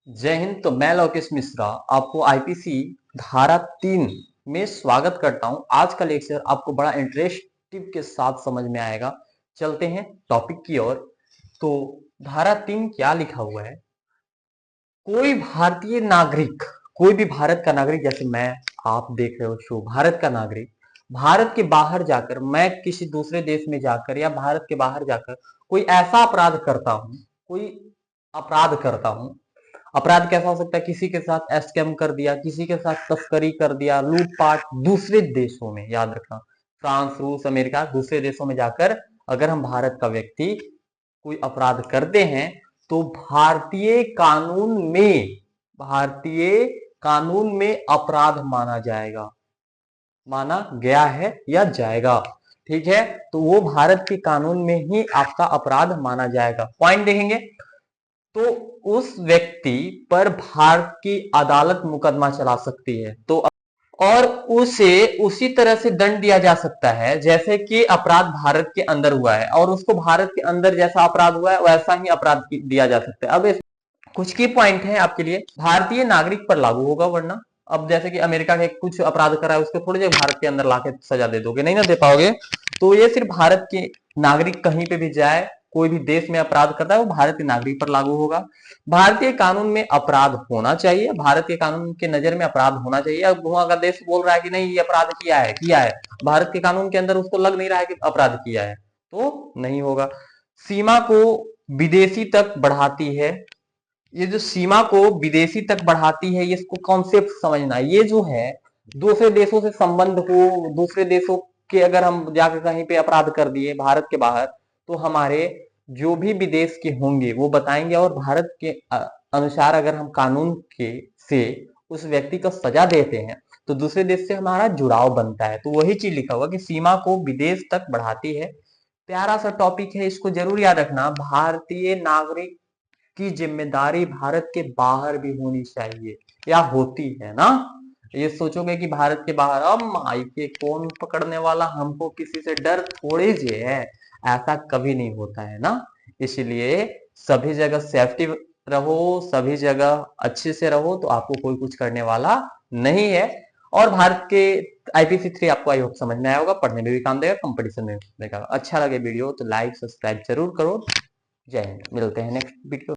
जय हिंद। तो मैं लोकेश मिश्रा आपको आईपीसी धारा 3 में स्वागत करता हूं। आज का लेक्चर आपको बड़ा इंटरेस्टिव के साथ समझ में आएगा। चलते हैं टॉपिक की ओर। तो धारा 3 क्या लिखा हुआ है? कोई भारतीय नागरिक, कोई भी भारत का नागरिक, जैसे मैं, आप देख रहे हो शो, भारत का नागरिक भारत के बाहर जाकर, मैं किसी दूसरे देश में जाकर या भारत के बाहर जाकर कोई ऐसा अपराध करता हूं, कोई अपराध करता हूं। अपराध कैसा हो सकता है? किसी के साथ स्कैम कर दिया, किसी के साथ तस्करी कर दिया, लूटपाट, दूसरे देशों में, याद रखना, फ्रांस, रूस, अमेरिका, दूसरे देशों में जाकर अगर हम भारत का व्यक्ति कोई अपराध करते हैं तो भारतीय कानून में अपराध माना जाएगा, माना गया है या जाएगा। ठीक है, तो वो भारत के कानून में ही आपका अपराध माना जाएगा। पॉइंट देखेंगे तो उस व्यक्ति पर भारत की अदालत मुकदमा चला सकती है, तो और उसे उसी तरह से दंड दिया जा सकता है जैसे कि अपराध भारत के अंदर हुआ है, और उसको भारत के अंदर जैसा अपराध हुआ है वैसा ही अपराध दिया जा सकता है। अब कुछ की पॉइंट है आपके लिए। भारतीय नागरिक पर लागू होगा, वरना अब जैसे कि अमेरिका के कुछ अपराध करा है उसको थोड़ी देर भारत के अंदर लाके सजा दे दोगे, नहीं ना दे पाओगे। तो ये सिर्फ भारत के नागरिक कहीं पे भी जाए, कोई भी देश में अपराध करता है वो भारतीय नागरिक पर लागू होगा। भारतीय कानून में अपराध होना चाहिए, भारत के कानून के नजर में अपराध होना चाहिए। अब वो अगर देश बोल रहा है कि नहीं ये अपराध किया है, भारत के कानून के अंदर उसको लग नहीं रहा है कि अपराध किया है, तो नहीं होगा। सीमा को विदेशी तक बढ़ाती है, ये जो सीमा को विदेशी तक बढ़ाती है, इसको कॉन्सेप्ट समझना। ये जो है दूसरे देशों से संबंध हो, दूसरे देशों के अगर हम जाकर कहीं पे अपराध कर दिए भारत के बाहर, तो हमारे जो भी विदेश के होंगे वो बताएंगे, और भारत के अनुसार अगर हम कानून के से उस व्यक्ति को सजा देते हैं तो दूसरे देश से हमारा जुड़ाव बनता है। तो वही चीज लिखा हुआ कि सीमा को विदेश तक बढ़ाती है। प्यारा सा टॉपिक है, इसको जरूर याद रखना। भारतीय नागरिक की जिम्मेदारी भारत के बाहर भी होनी चाहिए, या होती है ना। ये सोचोगे कि भारत के बाहर अब मायके कौन पकड़ने वाला, हमको किसी से डर थोड़े जे है, ऐसा कभी नहीं होता है ना। इसलिए सभी जगह सेफ्टी रहो, सभी जगह अच्छे से रहो, तो आपको कोई कुछ करने वाला नहीं है। और भारत के आईपीसी 3 आपको आई होप समझ में आया होगा, पढ़ने में भी काम देगा, कंपटीशन में देगा। अच्छा लगे वीडियो तो लाइक सब्सक्राइब जरूर करो। जय हिंद, मिलते हैं नेक्स्ट वीडियो।